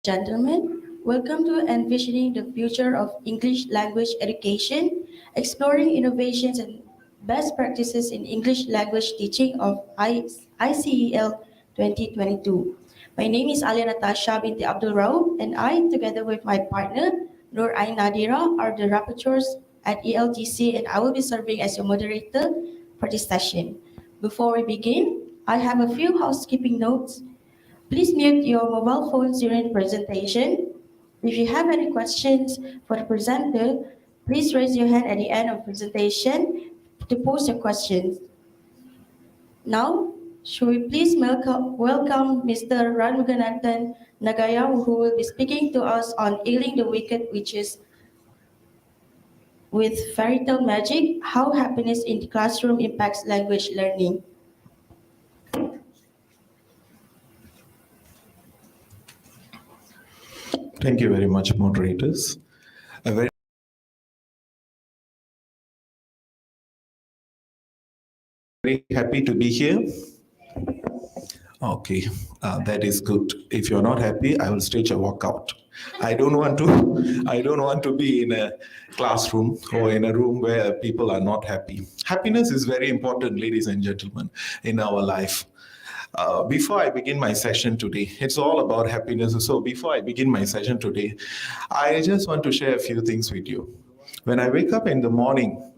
Gentlemen, welcome to Envisioning the Future of English Language Education, exploring innovations and best practices in English language teaching of ICEL 2022. My name is Alia Natasha binti Abdul Rauf, and I, together with my partner, Nur Ain Nadira, are the rapporteurs at ELTC, and I will be serving as your moderator for this session. Before we begin, I have a few housekeeping notes. Please mute your mobile phones during the presentation. If you have any questions for the presenter, please raise your hand at the end of the presentation to pose your questions. Now, should we please welcome Mr. Sanmuganathan Nagayar, who will be speaking to us on Healing the Wicked Witches with Fairytale Magic, How Happiness in the Classroom Impacts Language Learning. Thank you very much, moderators. Very happy to be here. Okay, that is good. If you're not happy, I will stage a walkout. I don't want to be in a classroom or in a room where people are not happy. Happiness is very important, ladies and gentlemen, in our life. Before I begin my session today, it's all about happiness. So before I begin my session today, I just want to share a few things with you. When I wake up in the morning,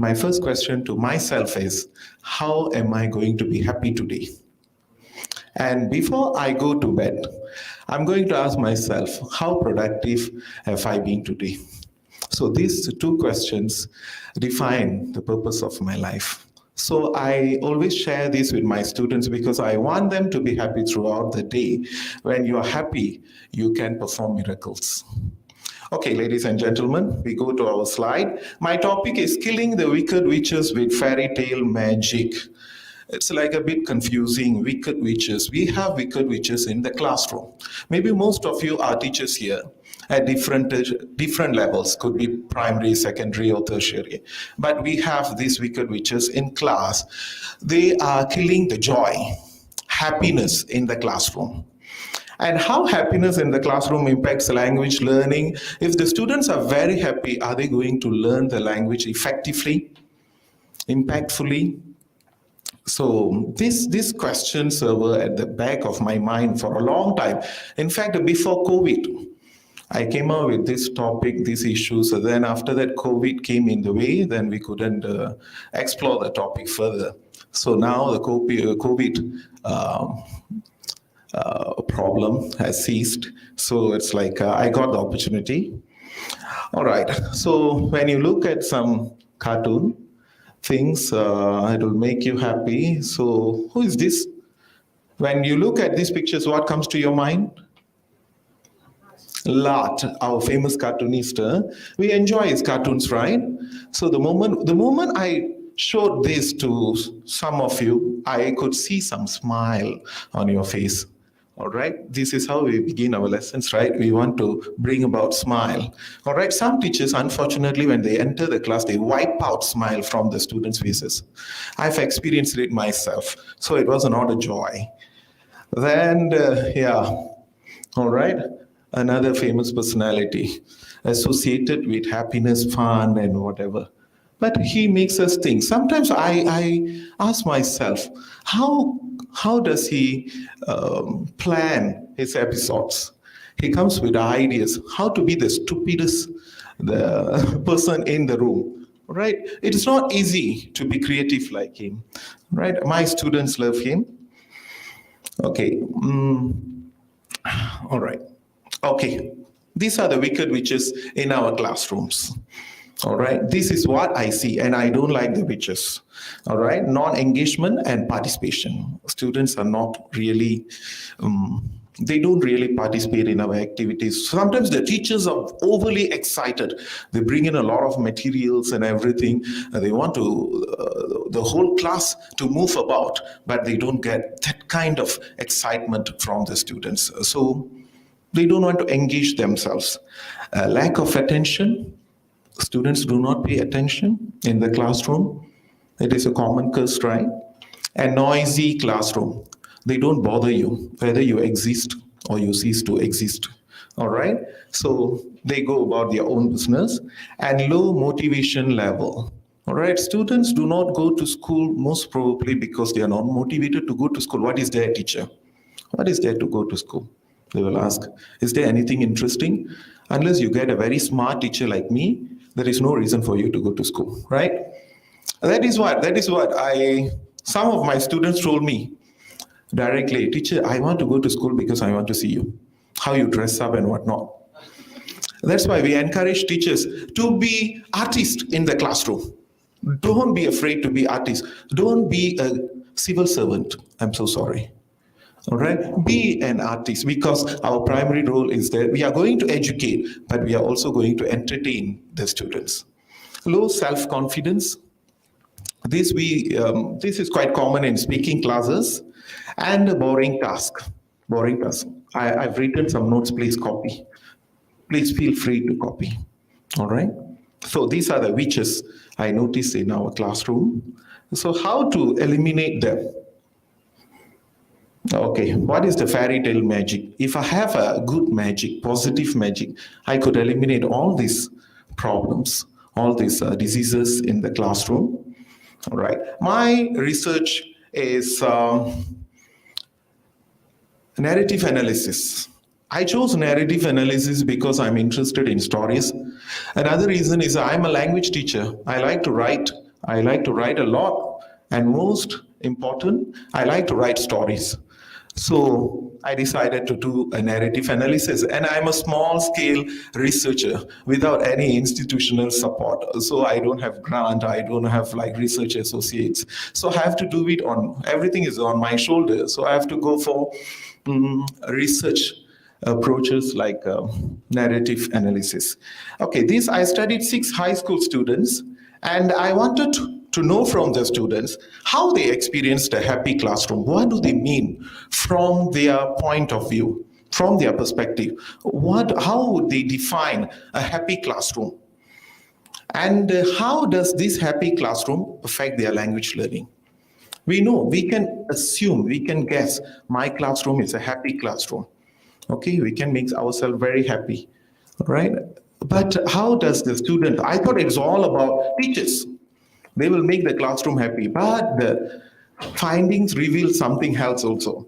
my first question to myself is, how am I going to be happy today? And before I go to bed, I'm going to ask myself, how productive have I been today? So these two questions define the purpose of my life. So I always share this with my students because I want them to be happy throughout the day. When you are happy, you can perform miracles. Okay, ladies and gentlemen, we go to our slide. My topic is Killing the Wicked Witches with Fairytale Magic. It's like a bit confusing, wicked witches. We have wicked witches in the classroom. Maybe most of you are teachers here at different levels, could be primary, secondary, or tertiary. But we have these wicked witches in class. They are killing the joy, happiness in the classroom. And how happiness in the classroom impacts language learning. If the students are very happy, are they going to learn the language effectively, impactfully? So these questions were at the back of my mind for a long time. In fact, before COVID, I came out with this topic, these issues. So then after that, COVID came in the way, then we couldn't explore the topic further. So now the COVID problem has ceased. So it's like I got the opportunity. All right. So when you look at some cartoon, things, it will make you happy. So who is this? When you look at these pictures, what comes to your mind? Lot, our famous cartoonist. We enjoy his cartoons, right? So the moment I showed this to some of you, I could see some smile on your face. All right, this is how we begin our lessons, right? We want to bring about smile. All right, some teachers, unfortunately, when they enter the class, they wipe out smile from the students' faces. I've experienced it myself, so it was not a joy. Then, all right, another famous personality associated with happiness, fun, and whatever. But he makes us think. Sometimes I ask myself, how does he plan his episodes? He comes with ideas, how to be the stupidest the person in the room, right? It is not easy to be creative like him, right? My students love him. Okay, all right. Okay, these are the wicked witches in our classrooms. All right, this is what I see, and I don't like the witches. All right, non-engagement and participation. Students are not really, they don't really participate in our activities. Sometimes the teachers are overly excited. They bring in a lot of materials and everything. They want to, the whole class to move about, but they don't get that kind of excitement from the students. So they don't want to engage themselves. Lack of attention. Students do not pay attention in the classroom. It is a common curse, right? A noisy classroom. They don't bother you, whether you exist or you cease to exist. All right. So they go about their own business. And low motivation level. All right. Students do not go to school most probably because they are not motivated to go to school. What is their teacher? What is there to go to school? They will ask, is there anything interesting? Unless you get a very smart teacher like me, there is no reason for you to go to school, right? That is what some of my students told me directly, teacher, I want to go to school because I want to see you, how you dress up and whatnot. That's why we encourage teachers to be artists in the classroom. Don't be afraid to be artists. Don't be a civil servant. I'm so sorry. All right, be an artist, because our primary role is that we are going to educate, but we are also going to entertain the students. Low self-confidence. This is quite common in speaking classes, and a boring task. Boring task. I've written some notes. Please copy. Please feel free to copy. All right. So these are the witches I noticed in our classroom. So how to eliminate them? Okay, what is the fairy tale magic? If I have a good magic, positive magic, I could eliminate all these problems, all these diseases in the classroom. All right, my research is narrative analysis. I chose narrative analysis because I'm interested in stories. Another reason is I'm a language teacher. I like to write. I like to write a lot. And most important, I like to write stories. So I decided to do a narrative analysis, and I'm a small scale researcher without any institutional support. So I don't have grant, I don't have like research associates. So I have to do it on, everything is on my shoulders. So I have to go for research approaches like narrative analysis. Okay, I studied 6 high school students, and I wanted to know from the students how they experienced a happy classroom. What do they mean from their point of view, from their perspective? How would they define a happy classroom? And how does this happy classroom affect their language learning? We know, we can assume, we can guess, my classroom is a happy classroom. Okay, we can make ourselves very happy, right? But how does the student, I thought it's all about teachers. They will make the classroom happy, but the findings reveal something else also.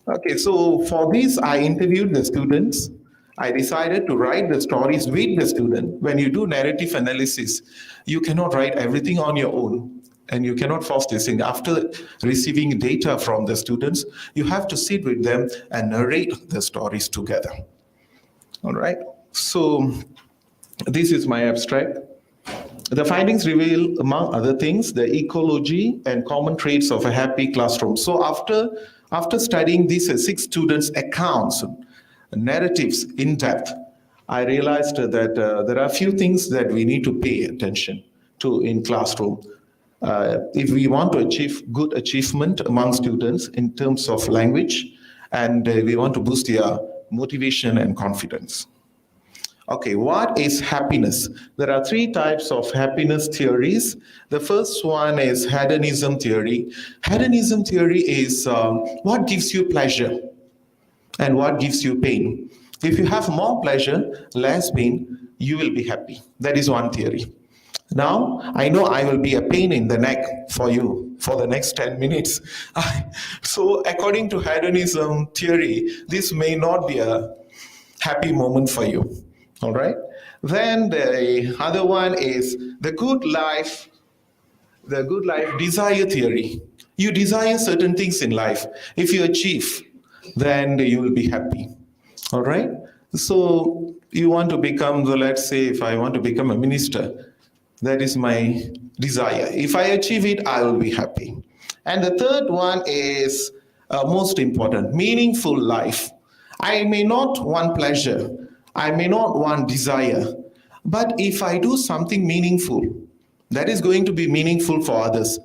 Okay, so for this, I interviewed the students. I decided to write the stories with the student. When you do narrative analysis, you cannot write everything on your own, and you cannot force this thing. After receiving data from the students, you have to sit with them and narrate the stories together. All right, so this is my abstract. The findings reveal, among other things, the ecology and common traits of a happy classroom. So after studying these 6 students' accounts, narratives in depth, I realized that there are a few things that we need to pay attention to in classroom. If we want to achieve good achievement among students in terms of language, and we want to boost their motivation and confidence. Okay, what is happiness? There are 3 types of happiness theories. The first one is Hedonism Theory. Hedonism Theory is what gives you pleasure and what gives you pain. If you have more pleasure, less pain, you will be happy. That is one theory. Now, I know I will be a pain in the neck for you for the next 10 minutes. So according to Hedonism Theory, this may not be a happy moment for you. All right. Then the other one is the good life desire theory. You desire certain things in life. If you achieve, then you will be happy. All right. So you want to become, let's say, if I want to become a minister, that is my desire. If I achieve it, I will be happy. And the third one is most important, meaningful life. I may not want pleasure. I may not want desire, but if I do something meaningful, that is going to be meaningful for others,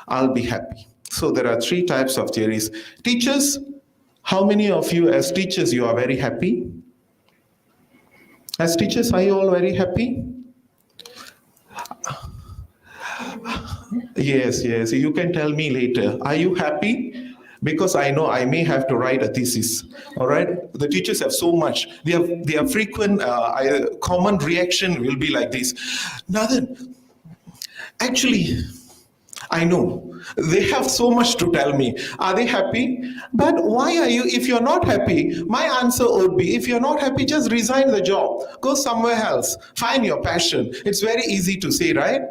I'll be happy. So there are 3 types of theories. Teachers, how many of you as teachers, you are very happy? As teachers, are you all very happy? Yes, you can tell me later. Are you happy? because I know I may have to write a thesis. All right, the teachers have so much. Their frequent, common reaction will be like this: Nathan, actually, I know they have so much to tell me. Are they happy? But why are you, if you're not happy, my answer would be, if you're not happy, just resign the job. Go somewhere else. Find your passion. It's very easy to say, right?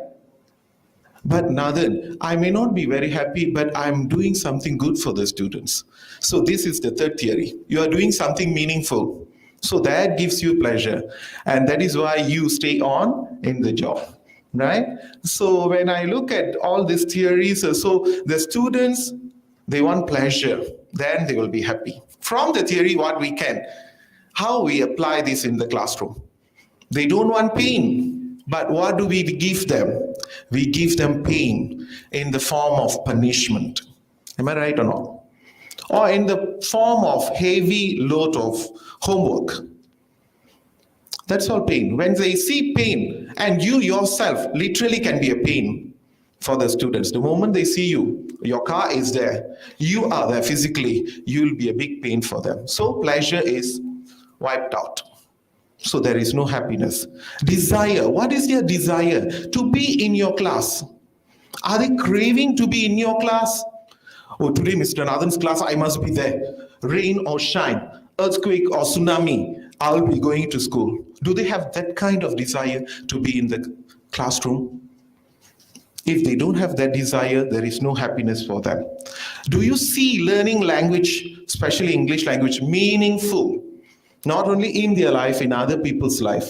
But Nathan, I may not be very happy, but I'm doing something good for the students. So this is the third theory. You are doing something meaningful. So that gives you pleasure. And that is why you stay on in the job. Right? So when I look at all these theories, so the students, they want pleasure, then they will be happy. From the theory, what we can, how we apply this in the classroom. They don't want pain, but what do we give them? We give them pain in the form of punishment. Am I right or not? Or in the form of heavy load of homework. That's all pain. When they see pain, and you yourself literally can be a pain for the students. The moment they see you, your car is there, you are there physically, you'll be a big pain for them. So pleasure is wiped out. So there is no happiness. Desire. What is their desire? To be in your class. Are they craving to be in your class? Oh, today, Mr. Nathan's class, I must be there. Rain or shine, earthquake or tsunami, I'll be going to school. Do they have that kind of desire to be in the classroom? If they don't have that desire, there is no happiness for them. Do you see learning language, especially English language, meaningful? Not only in their life, in other people's life.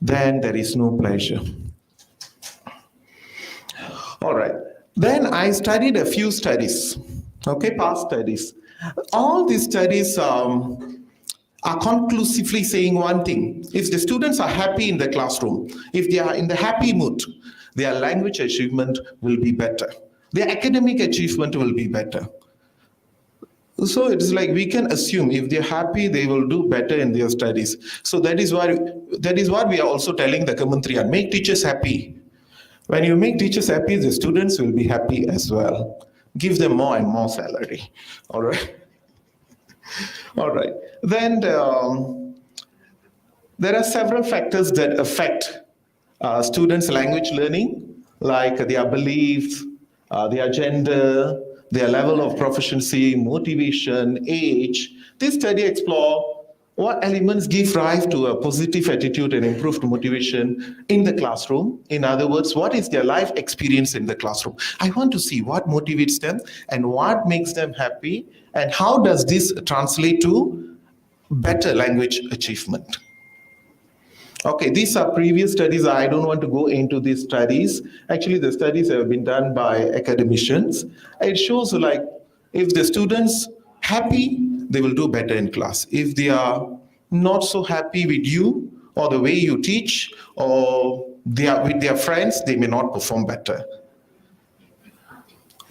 Then there is no pleasure. All right. Then I studied a few studies, okay, past studies. All these studies are conclusively saying one thing. If the students are happy in the classroom, if they are in the happy mood, their language achievement will be better. Their academic achievement will be better. So it's like we can assume if they're happy, they will do better in their studies. So that is what we are also telling the Kementerian. Make teachers happy. When you make teachers happy, the students will be happy as well. Give them more and more salary. All right. All right. Then there are several factors that affect students' language learning, like their beliefs, their gender, their level of proficiency, motivation, age. This study explores what elements give rise to a positive attitude and improved motivation in the classroom. In other words, what is their life experience in the classroom? I want to see what motivates them and what makes them happy, and how does this translate to better language achievement. Okay, these are previous studies. I don't want to go into these studies. Actually, the studies have been done by academicians. It shows like if the students happy, they will do better in class. If they are not so happy with you or the way you teach, or they are with their friends, they may not perform better.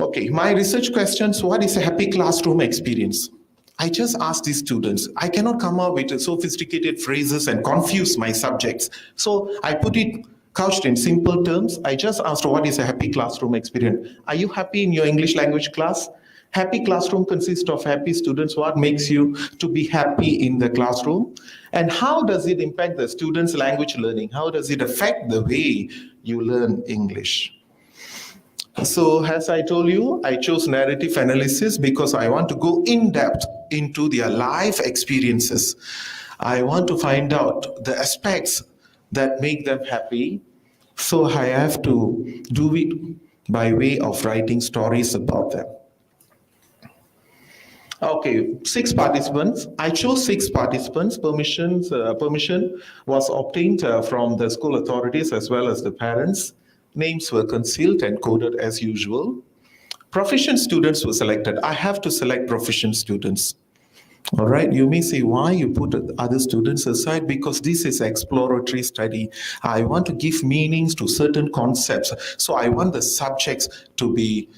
Okay, my research questions: what is a happy classroom experience? I just asked these students. I cannot come up with sophisticated phrases and confuse my subjects. So I put it couched in simple terms. I just asked, what is a happy classroom experience? Are you happy in your English language class? Happy classroom consists of happy students. What makes you to be happy in the classroom? And how does it impact the students' language learning? How does it affect the way you learn English? So as I told you, I chose narrative analysis because I want to go in depth into their life experiences. I want to find out the aspects that make them happy. So I have to do it by way of writing stories about them. Okay, 6 participants. I chose 6 participants. Permission was obtained from the school authorities as well as the parents. Names were concealed and coded as usual. Proficient students were selected. I have to select proficient students. All right, you may say, why you put other students aside? Because this is exploratory study. I want to give meanings to certain concepts. So I want the subjects to be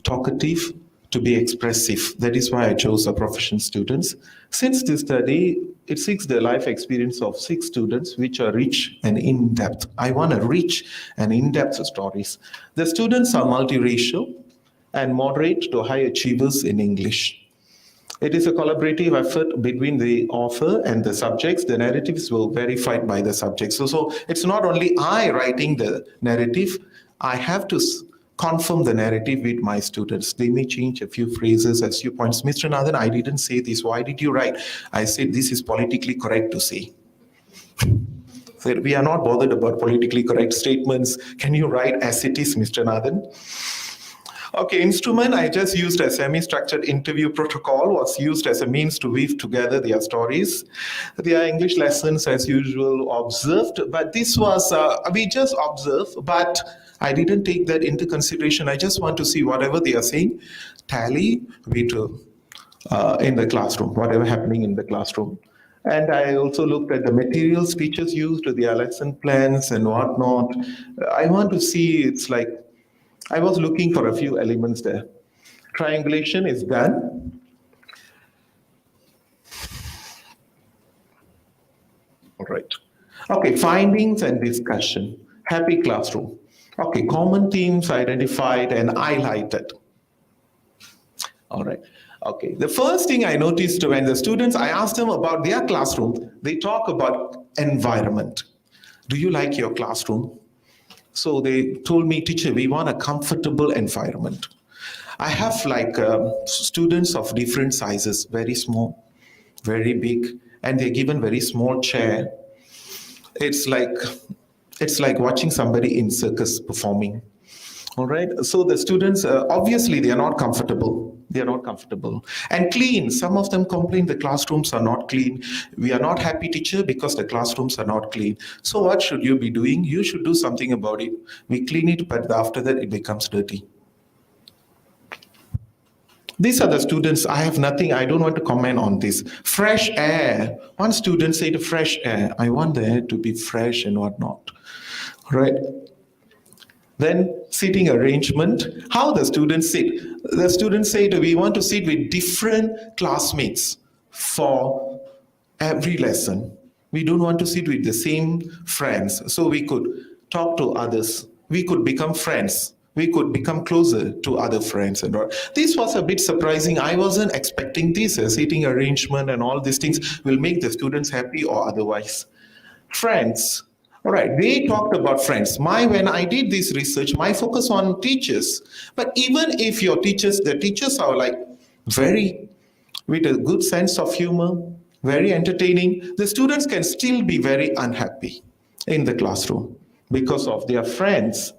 talkative, to be expressive. That is why I chose the proficient students. Since this study, it seeks the life experience of 6 students, which are rich and in-depth. I want a rich and in-depth stories. The students are multiracial. and moderate to high achievers in English. It is a collaborative effort between the author and the subjects. The narratives will be verified by the subjects. So it's not only I writing the narrative, I have to confirm the narrative with my students. They may change a few phrases, a few points. Mr. Nathan, I didn't say this. Why did you write? I said this is politically correct to say. So we are not bothered about politically correct statements. Can you write as it is, Mr. Nathan? Okay, instrument I just used a semi-structured interview protocol, was used as a means to weave together their stories. Their English lessons as usual observed, but this was, we just observed, but I didn't take that into consideration. I just want to see whatever they are saying, tally with in the classroom, whatever happening in the classroom. And I also looked at the materials teachers used, their lesson plans and whatnot. I want to see, it's like, I was looking for a few elements there. Triangulation is done. All right. Okay, findings and discussion. Happy classroom. Okay, common themes identified and highlighted. All right. Okay, the first thing I noticed when the students, I asked them about their classroom, they talk about environment. Do you like your classroom? So they told me, teacher, we want a comfortable environment. I have like students of different sizes, very small, very big, and they're given very small chair. It's like watching somebody in circus performing. All right. So the students, obviously, they are not comfortable. They are not comfortable. And clean. Some of them complain the classrooms are not clean. We are not happy, teacher, because the classrooms are not clean. So what should you be doing? You should do something about it. We clean it, but after that, it becomes dirty. These are the students. I have nothing. I don't want to comment on this. Fresh air. One student said fresh air. I want the air to be fresh and whatnot. All right. Then seating arrangement, how the students sit. The students say that we want to sit with different classmates for every lesson. We don't want to sit with the same friends. So we could talk to others. We could become friends. We could become closer to other friends. And all. This was a bit surprising. I wasn't expecting this. Seating arrangement and all these things will make the students happy or otherwise. Friends. All right, they talked about friends. When I did this research, my focus on teachers. But even if your teachers, the teachers are like very, with a good sense of humor, very entertaining, the students can still be very unhappy in the classroom because of their friends.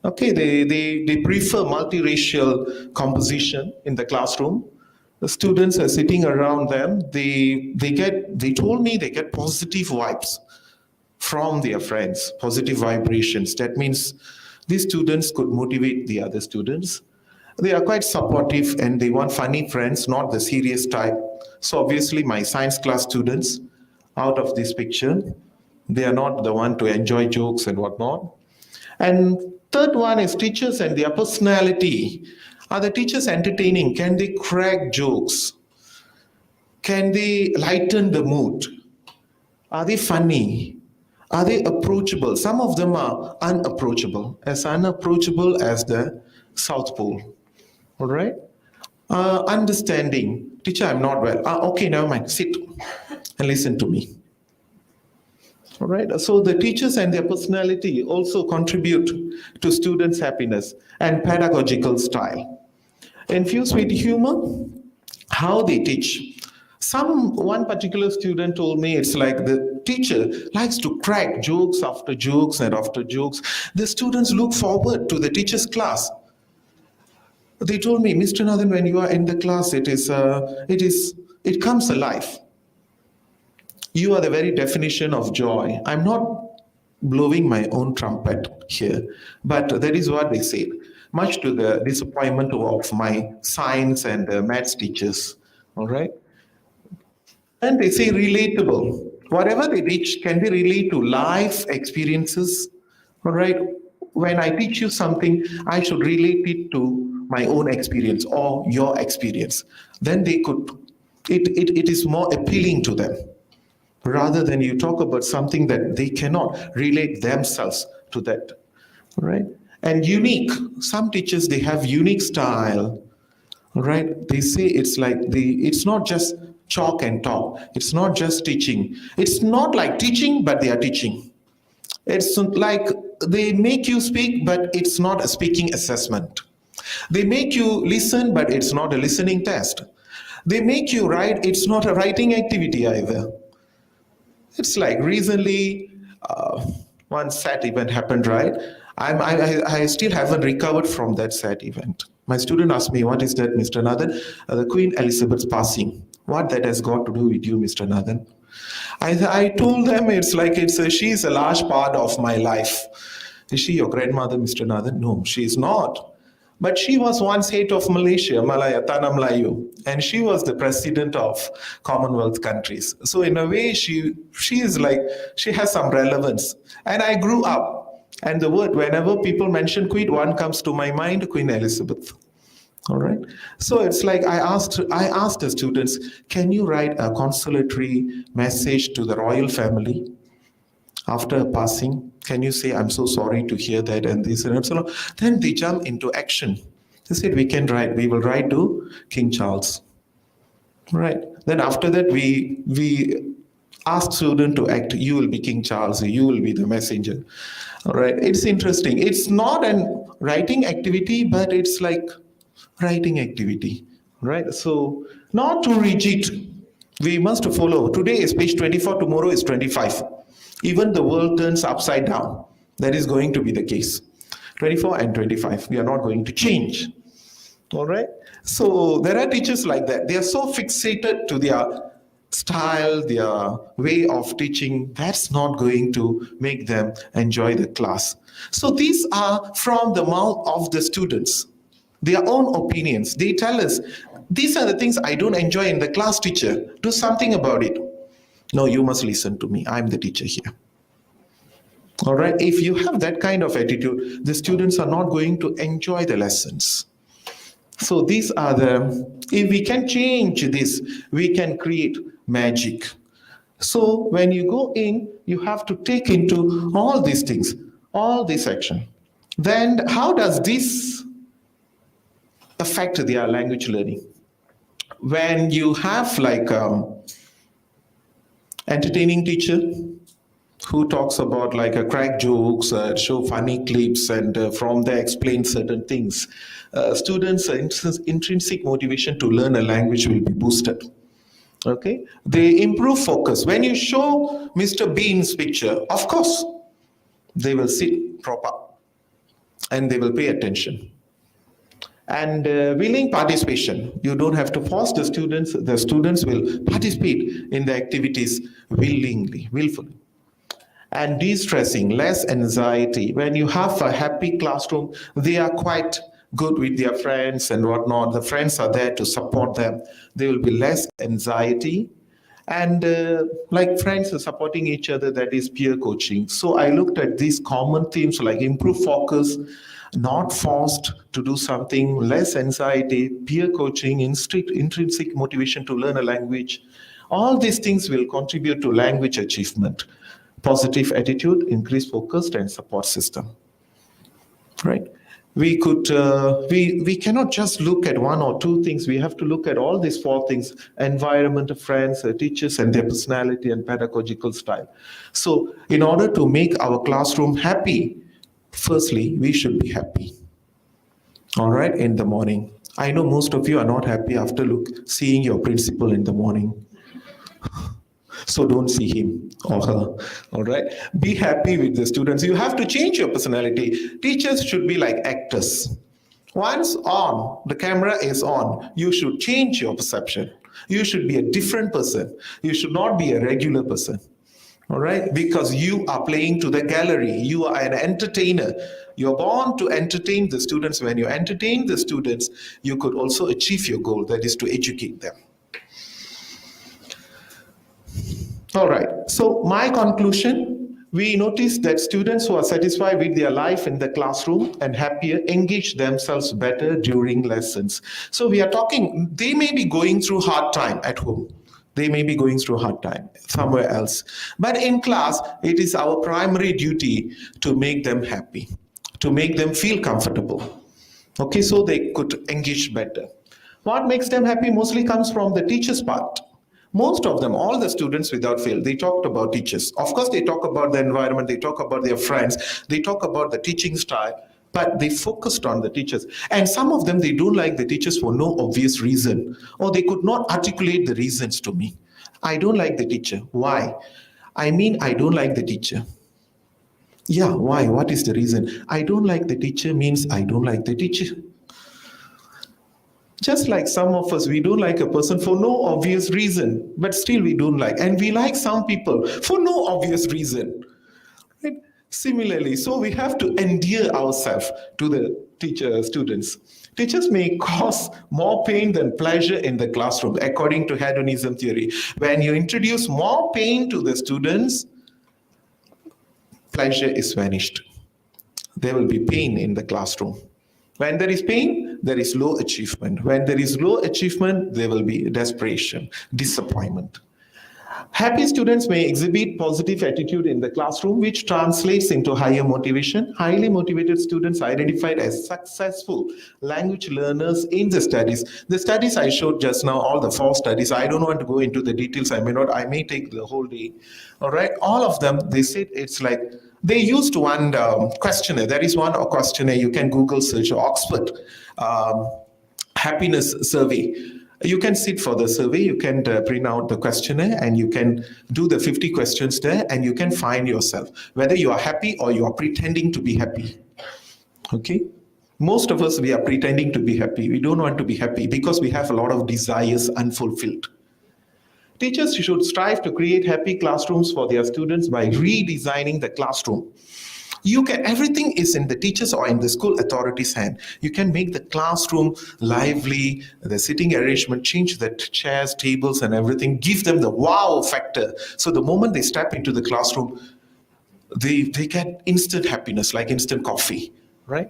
Okay, they prefer multiracial composition in the classroom. The students are sitting around them. They told me they get positive vibes from their friends, positive vibrations. That means these students could motivate the other students. They are quite supportive and they want funny friends, not the serious type. So obviously my science class students, out of this picture, they are not the one to enjoy jokes and whatnot. And third one is teachers and their personality. Are the teachers entertaining? Can they crack jokes? Can they lighten the mood? Are they funny? Are they approachable? Some of them are unapproachable as the South Pole. All right? Understanding. Teacher, I'm not well. Okay, never mind. Sit and listen to me. All right? So the teachers and their personality also contribute to students' happiness and pedagogical style. Infused with humor, how they teach. One particular student told me it's like the teacher likes to crack jokes after jokes and after jokes. The students look forward to the teacher's class. They told me, Mr. Nathan, when you are in the class, it comes alive. You are the very definition of joy. I'm not blowing my own trumpet here, but that is what they said, much to the disappointment of my science and maths teachers. All right. And they say relatable. Whatever they teach, can they relate to life experiences? All right. When I teach you something, I should relate it to my own experience or your experience. Then they could, it is more appealing to them rather than you talk about something that they cannot relate themselves to that. All right. and unique. Some teachers, they have unique style, right? They say it's not just chalk and talk. It's not just teaching. It's not like teaching, but they are teaching. It's like they make you speak, but it's not a speaking assessment. They make you listen, but it's not a listening test. They make you write, it's not a writing activity either. It's like recently, one sad event happened, right? I still haven't recovered from that sad event. My student asked me, what is that, Mr. Nathan? The Queen Elizabeth's passing. What that has got to do with you, Mr. Nathan? I told them she's a large part of my life. Is she your grandmother, Mr. Nathan? No, she is not. But she was once head of Malaysia, Malaya, Tanah Melayu, and she was the president of Commonwealth countries. So in a way, she has some relevance. And I grew up, and the word, whenever people mention Queen, one comes to my mind, Queen Elizabeth. All right. So it's like I asked the students, can you write a consolatory message to the royal family after passing? Can you say, I'm so sorry to hear that and this and so on? Then they jump into action. They said, we will write to King Charles. Right. Then after that, we ask student to act. You will be King Charles. You will be the messenger. All right. It's interesting. It's not an writing activity, but it's like writing activity. Right. So not too rigid. We must follow. Today is page 24. Tomorrow is 25. Even the world turns upside down. That is going to be the case. 24 and 25. We are not going to change. All right. So there are teachers like that. They are so fixated to their style, their way of teaching. That's not going to make them enjoy the class. So these are from the mouth of the students. Their own opinions. They tell us, these are the things I don't enjoy in the class, teacher. Do something about it. No, you must listen to me. I'm the teacher here. All right. If you have that kind of attitude, the students are not going to enjoy the lessons. So these are if we can change this, we can create magic. So when you go in, you have to take into all these things, all this action. Then how does this affect their language learning? When you have entertaining teacher who talks about a crack jokes, show funny clips, and from there explain certain things, students' intrinsic motivation to learn a language will be boosted. Okay, they improve focus. When you show Mr. Bean's picture, of course, they will sit proper and they will pay attention. And willing participation. You don't have to force the students. The students will participate in the activities willfully. And de-stressing, less anxiety. When you have a happy classroom, they are quite good with their friends and whatnot. The friends are there to support them. There will be less anxiety. And like friends are supporting each other, that is peer coaching. So I looked at these common themes like improve focus, not forced to do something, less anxiety, peer coaching, intrinsic motivation to learn a language. All these things will contribute to language achievement. Positive attitude, increased focus, and support system. Right? We cannot just look at one or two things. We have to look at all these four things: environment, friends, teachers, and their personality and pedagogical style. So in order to make our classroom happy, firstly, we should be happy. All right, in the morning. I know most of you are not happy after seeing your principal in the morning. So don't see him or her. All right. Be happy with the students. You have to change your personality. Teachers should be like actors. Once the camera is on, you should change your perception. You should be a different person. You should not be a regular person. All right. Because you are playing to the gallery. You are an entertainer. You're born to entertain the students. When you entertain the students, you could also achieve your goal, that is to educate them. All right, so my conclusion, we notice that students who are satisfied with their life in the classroom and happier engage themselves better during lessons. So we are talking, they may be going through hard time at home. They may be going through hard time somewhere else. But in class, it is our primary duty to make them happy, to make them feel comfortable. Okay, so they could engage better. What makes them happy mostly comes from the teacher's part. Most of them, all the students without fail, they talked about teachers. Of course, they talk about the environment, they talk about their friends, they talk about the teaching style, but they focused on the teachers. And some of them, they don't like the teachers for no obvious reason, or they could not articulate the reasons to me. I don't like the teacher. Why? I mean, I don't like the teacher. Yeah, why? What is the reason? I don't like the teacher means I don't like the teacher. Just like some of us, we don't like a person for no obvious reason, but still we don't like. And we like some people for no obvious reason. Right? Similarly, so we have to endear ourselves to the students. Teachers may cause more pain than pleasure in the classroom, according to Hedonism Theory. When you introduce more pain to the students, pleasure is vanished. There will be pain in the classroom. When there is pain, there is low achievement. When there is low achievement, there will be desperation, disappointment. Happy students may exhibit positive attitude in the classroom, which translates into higher motivation. Highly motivated students identified as successful language learners in the studies. The studies I showed just now, all the 4 studies, I don't want to go into the details. I may take the whole day. All right, all of them, they said it's like, they used one questionnaire. There is one questionnaire, you can Google search Oxford happiness survey. You can sit for the survey, you can print out the questionnaire, and you can do the 50 questions there, and you can find yourself whether you are happy or you are pretending to be happy. Okay? Most of us, we are pretending to be happy. We don't want to be happy because we have a lot of desires unfulfilled. Teachers should strive to create happy classrooms for their students by redesigning the classroom. Everything is in the teachers or in the school authorities' hand. You can make the classroom lively, the sitting arrangement, change the chairs, tables, and everything, give them the wow factor. So the moment they step into the classroom, they get instant happiness, like instant coffee, right?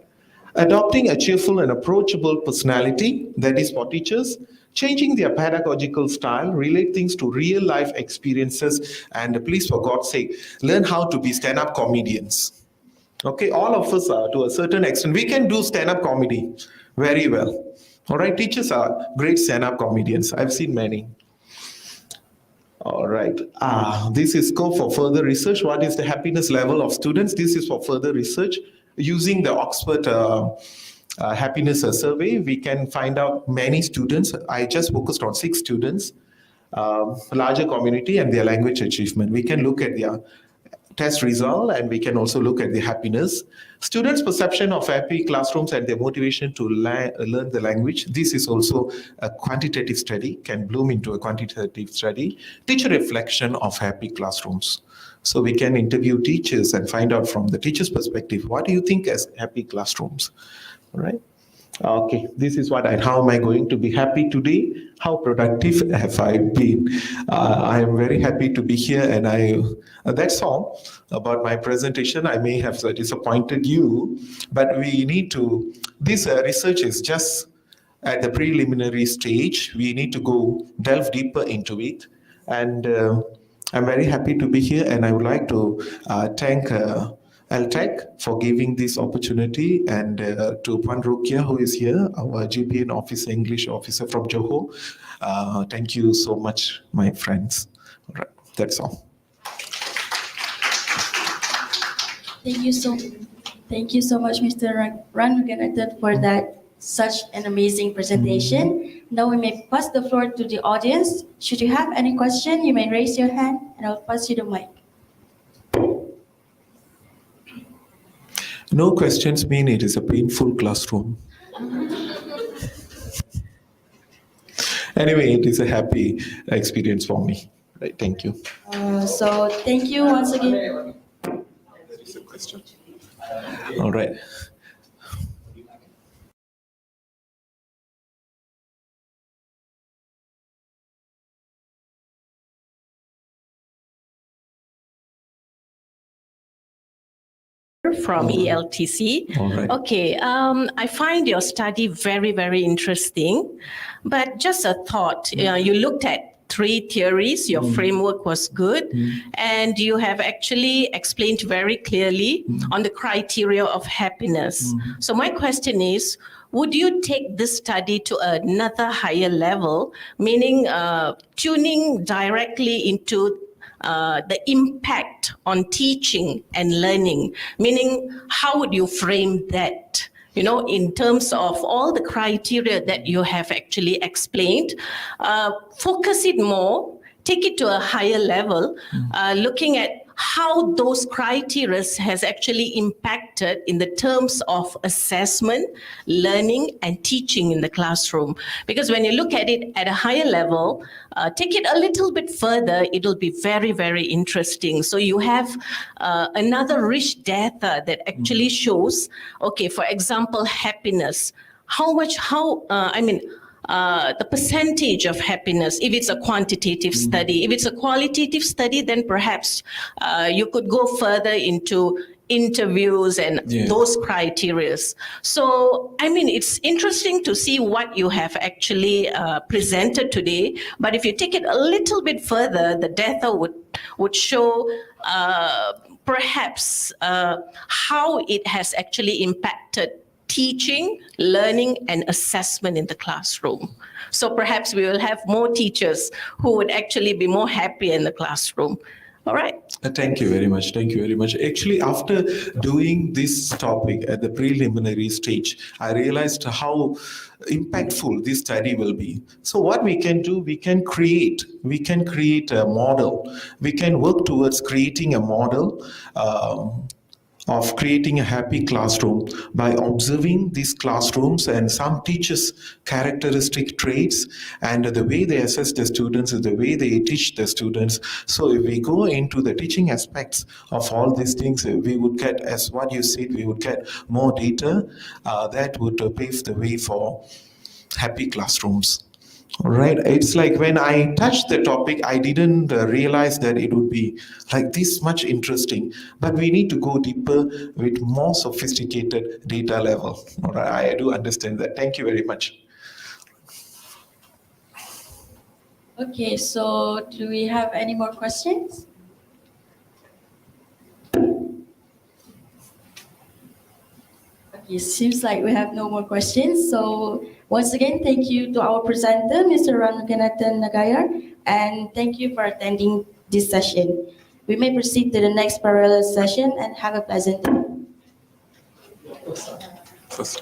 Adopting a cheerful and approachable personality, that is for teachers, changing their pedagogical style, relate things to real life experiences, and please, for God's sake, learn how to be stand-up comedians. Okay, all of us are to a certain extent. We can do stand-up comedy very well. All right, teachers are great stand-up comedians. I've seen many. All right, this is scope for further research. What is the happiness level of students? This is for further research. Using the Oxford happiness survey, we can find out many students. I just focused on 6 students, larger community and their language achievement. We can look at their test result, and we can also look at the happiness. Students' perception of happy classrooms and their motivation to learn the language. This is also a quantitative study, can bloom into a quantitative study. Teacher reflection of happy classrooms. So we can interview teachers and find out from the teacher's perspective, what do you think as happy classrooms? All right. Okay, this is what how am I going to be happy today? How productive have I been? I am very happy to be here, and that's all about my presentation. I may have disappointed you, but we need to, this research is just at the preliminary stage. We need to go delve deeper into it, and I'm very happy to be here, and I would like to thank LTEC for giving this opportunity, and to Pan Rukia, who is here, our GPN officer, English officer from Johor. Thank you so much, my friends. All right, that's all. Thank you so much, Mr. Ranmuganathan, for that such an amazing presentation. Now we may pass the floor to the audience. Should you have any question, you may raise your hand, and I'll pass you the mic. No questions mean it is a painful classroom. Anyway, it is a happy experience for me. Right, thank you. So thank you once again. There is a question. All right. From ELTC. All right. Okay, I find your study very, very interesting. But just a thought, you looked at 3 theories. Your framework was good. And you have actually explained very clearly on the criteria of happiness. So my question is, would you take this study to another higher level, meaning tuning directly into the impact on teaching and learning, meaning how would you frame that? In terms of all the criteria that you have actually explained, focus it more, take it to a higher level, looking at how those criteria has actually impacted in the terms of assessment, learning, and teaching in the classroom. Because when you look at it at a higher level, take it a little bit further, it'll be very, very interesting. So you have another rich data that actually shows, okay, for example, happiness. The percentage of happiness, if it's a quantitative study. If it's a qualitative study, then perhaps you could go further into interviews and those criteria. So, it's interesting to see what you have actually presented today. But if you take it a little bit further, the data would show perhaps how it has actually impacted teaching, learning, and assessment in the classroom. So perhaps we will have more teachers who would actually be more happy in the classroom. All right. Thank you very much. Thank you very much. Actually, after doing this topic at the preliminary stage, I realized how impactful this study will be. So what we can do, we can create a model. We can work towards creating a model of creating a happy classroom by observing these classrooms and some teachers' characteristic traits and the way they assess the students, the way they teach the students. So if we go into the teaching aspects of all these things, we would get, as what you said, we would get more data that would pave the way for happy classrooms. All right. It's like when I touched the topic, I didn't realize that it would be like this much interesting. But we need to go deeper with more sophisticated data level. All right. I do understand that. Thank you very much. Okay, so do we have any more questions? Okay, seems like we have no more questions. So once again, thank you to our presenter, Mr. Sanmuganathan Nagayar, and thank you for attending this session. We may proceed to the next parallel session and have a pleasant day. First.